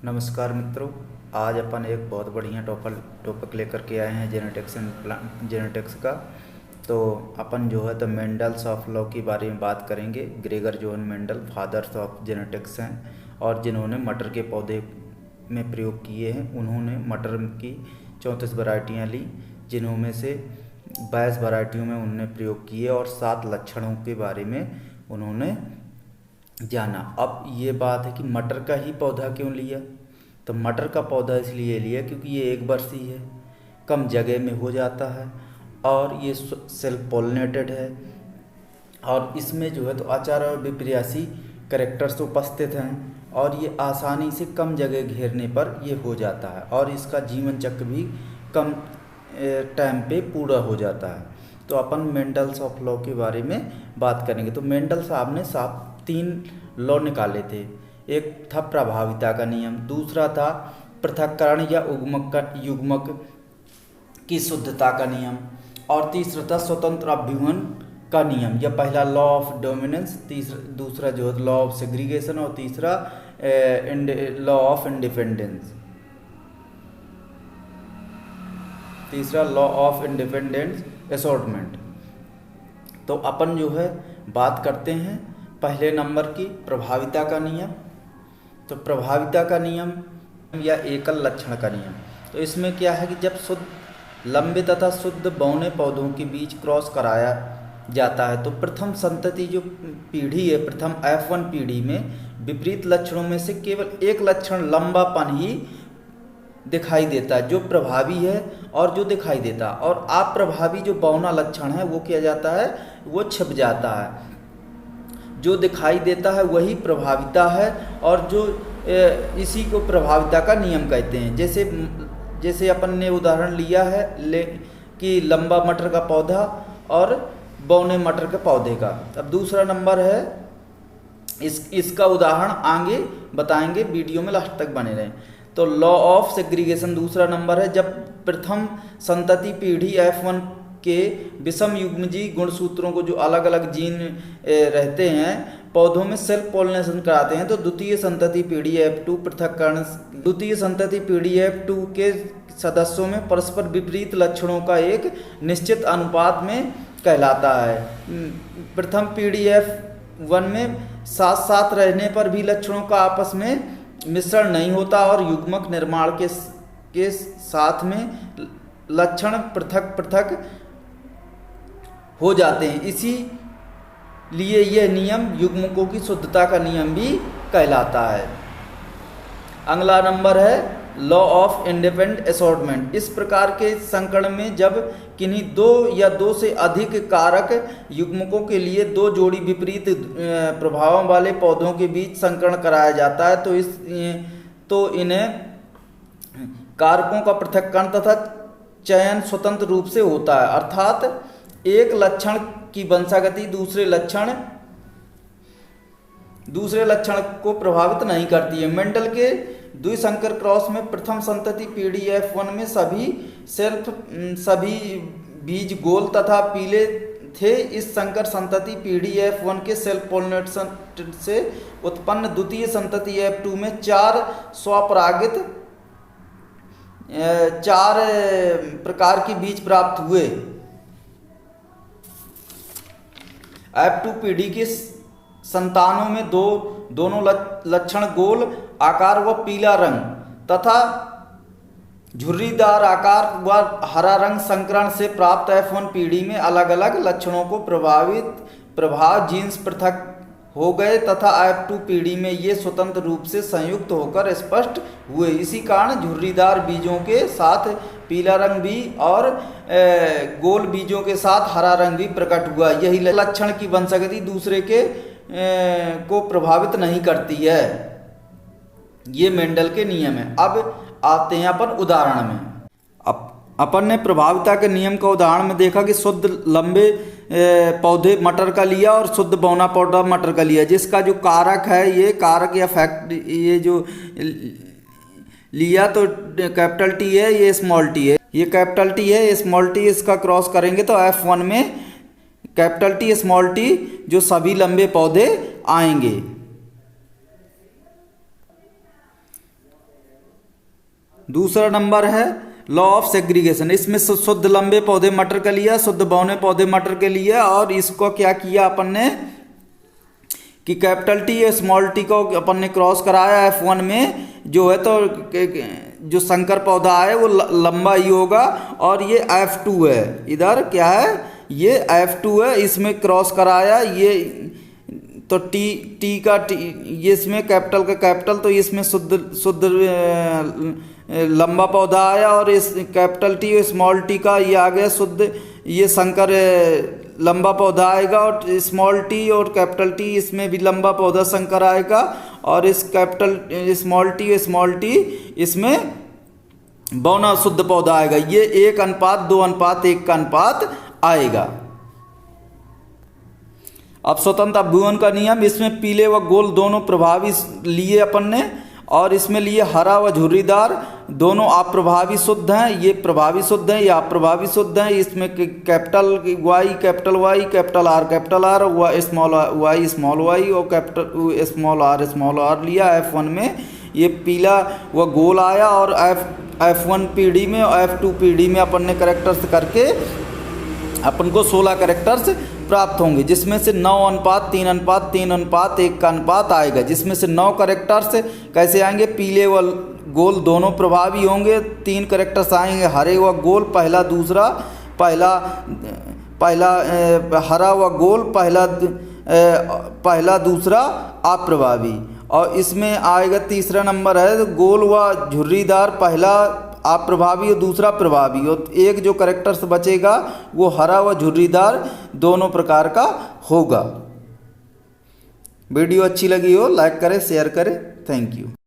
नमस्कार मित्रों, आज अपन एक बहुत बढ़िया टॉपिक लेकर के आए हैं जेनेटिक्स का। तो अपन जो है तो मेंडल्स ऑफ लॉ के बारे में बात करेंगे। Gregor Johann Mendel fathers of genetics हैं और जिन्होंने मटर के पौधे में प्रयोग किए हैं। उन्होंने मटर की 34 वैरायटियाँ ली, जिन्होंने से 22 वैरायटियों में उन्होंने प्रयोग किए और 7 लक्षणों के बारे में उन्होंने जाना। अब ये बात है कि मटर का ही पौधा क्यों लिया? तो मटर का पौधा इसलिए लिया क्योंकि ये एक वर्षीय है, कम जगह में हो जाता है और ये सेल्फ पॉलिनेटेड है और इसमें जो है तो आचार और विपर्यासी कैरेक्टर्स उपस्थित हैं और ये आसानी से कम जगह घेरने पर ये हो जाता है और इसका जीवन चक्र भी कम टाइम पे पूरा हो जाता है। तो अपन मेंडल्स ऑफ लॉ के बारे में बात करेंगे। तो मेंडल साहब ने 3 लॉ निकाले थे। एक था प्रभाविता का नियम, दूसरा था पृथक्करण या युग्मक की शुद्धता का नियम और तीसरा था स्वतंत्र अभ्युहन का नियम। यह पहला लॉ ऑफ डोमिनेंस, दूसरा जो है लॉ ऑफ सेग्रीगेशन और तीसरा लॉ ऑफ इंडिपेंडेंस, तीसरा लॉ ऑफ इंडिपेंडेंट असॉर्टमेंट। तो अपन जो है बात करते हैं पहले नंबर की प्रभाविता का नियम। तो प्रभाविता का नियम या एकल लक्षण का नियम, तो इसमें क्या है कि जब शुद्ध लंबे तथा शुद्ध बौने पौधों के बीच क्रॉस कराया जाता है तो प्रथम संतति जो पीढ़ी है, प्रथम F1 पीढ़ी में विपरीत लक्षणों में से केवल एक लक्षण लंबापन ही दिखाई देता है जो प्रभावी है और जो दिखाई देता है, और अप्रभावी जो बौना लक्षण है वो किया जाता है, वो छिप जाता है। जो दिखाई देता है वही प्रभाविता है और जो इसी को प्रभाविता का नियम कहते हैं। जैसे अपन ने उदाहरण लिया है कि लंबा मटर का पौधा और बौने मटर के पौधे का। अब दूसरा नंबर है, इसका उदाहरण आगे बताएंगे, वीडियो में लास्ट तक बने रहें। तो लॉ ऑफ सेग्रीगेशन दूसरा नंबर है, जब प्रथम संतति पीढ़ी F1 के विषम युग्मजीय गुणसूत्रों को जो अलग अलग जीन रहते हैं पौधों में सेल्फ पॉलिनेशन कराते हैं, तो द्वितीय संतति पीढ़ी F2 पृथक्करण, द्वितीय संतति पीढ़ी F2 के सदस्यों में परस्पर विपरीत लक्षणों का एक निश्चित अनुपात में कहलाता है। प्रथम पीढ़ी F1 में साथ साथ रहने पर भी लक्षणों का आपस में मिश्रण नहीं होता और युग्मक निर्माण के साथ में लक्षण पृथक पृथक हो जाते हैं। इसीलिए यह नियम युग्मकों की शुद्धता का नियम भी कहलाता है। अगला नंबर है लॉ ऑफ इंडिपेंडेंट असॉर्टमेंट। इस प्रकार के संकरण में जब किन्हीं 2 या 2 से अधिक कारक युग्मकों के लिए 2 जोड़ी विपरीत प्रभावों वाले पौधों के बीच संकरण कराया जाता है तो इन्हें कारकों का पृथक्करण तथा चयन स्वतंत्र रूप से होता है, अर्थात एक लक्षण की वंशागति दूसरे लक्षण को प्रभावित नहीं करती है। मेंडल के द्विसंकर क्रॉस में प्रथम संतति पीढ़ी F1 में सभी बीज गोल तथा पीले थे। इस संकर संतति पीढ़ी F1 के सेल्फ पॉलिनेशन से उत्पन्न द्वितीय संतति F2 में 4 स्वपरागित 4 प्रकार के बीज प्राप्त हुए। F2 पीढ़ी के संतानों में दोनों लक्षण गोल आकार व पीला रंग तथा झुर्रीदार आकार व हरा रंग संकरण से प्राप्त F1 पीढ़ी में अलग अलग लक्षणों को प्रभाव जीन्स पृथक हो गए तथा F2 पीढ़ी में ये स्वतंत्र रूप से संयुक्त होकर स्पष्ट हुए। इसी कारण झुर्रीदार बीजों के साथ पीला रंग भी और गोल बीजों के साथ हरा रंग भी प्रकट हुआ। यही लक्षण की वंशागति दूसरे के को प्रभावित नहीं करती है। ये मेंडल के नियम है। अब आते हैं अपन उदाहरण में। अपन ने प्रभाविता के नियम का उदाहरण में देखा कि शुद्ध लंबे पौधे मटर का लिया और शुद्ध बौना पौधा मटर का लिया, जिसका जो कारक है, ये कारक या फैक्ट, ये जो लिया तो कैपिटल T है, ये स्मॉल t है, ये कैपिटल T है, स्मॉल t, इसका क्रॉस करेंगे तो F1 में कैपिटल T स्मॉल t जो सभी लंबे पौधे आएंगे। दूसरा नंबर है लॉ ऑफ सेग्रीगेशन। इसमें शुद्ध लंबे पौधे मटर के लिए, शुद्ध बौने पौधे मटर के लिए, और इसको क्या किया अपन ने कि कैपिटल टी और स्मॉल टी को अपन ने क्रॉस कराया F1 में जो है, तो जो संकर पौधा है वो लंबा ही होगा, और ये F2 है, इधर क्या है ये F2 है, इसमें क्रॉस कराया ये, तो टी का टी, ये इसमें कैपिटल का कैपिटल, तो इसमें शुद्ध लंबा पौधा आया, और इस कैपिटल टी और स्मॉल टी का ये आ गया शुद्ध, ये संकर लंबा पौधा आएगा, और स्मॉल टी और कैपिटल टी इसमें भी लंबा पौधा संकर आएगा, और इस कैपिटल स्मॉल टी और स्मॉल टी इसमें बौना शुद्ध पौधा आएगा। ये 1:2:1 का अनुपात आएगा। अब स्वतंत्र अपभ्यूहन का नियम, इसमें पीले व गोल दोनों प्रभावी लिए अपन ने, और इसमें लिए हरा व झुर्रीदार दोनों अप्रभावी शुद्ध हैं, ये प्रभावी शुद्ध हैं, ये अप्रभावी शुद्ध हैं। इसमें capital Y capital Y, capital R small Y, और कैपिटल स्मॉल आर लिया F1 में। ये पीला व गोल आया, और F1 पीढ़ी में और F2 पीढ़ी में अपन ने करेक्टर्स करके अपन को 16 करेक्टर्स प्राप्त होंगे, जिसमें से 9:3:3:1 का अनुपात आएगा, जिसमें से 9 करेक्टर्स कैसे आएंगे, पीले व गोल दोनों प्रभावी होंगे, 3 करेक्टर्स आएंगे हरे व गोल, पहला हरा व गोल, पहला दूसरा अप्रभावी, और इसमें आएगा तीसरा नंबर है गोल व झुर्रीदार, पहला अप्रभावी और दूसरा प्रभावी, और एक जो करेक्टर्स बचेगा वो हरा व झुर्रीदार दोनों प्रकार का होगा। वीडियो अच्छी लगी हो लाइक करें, शेयर करें। Thank you.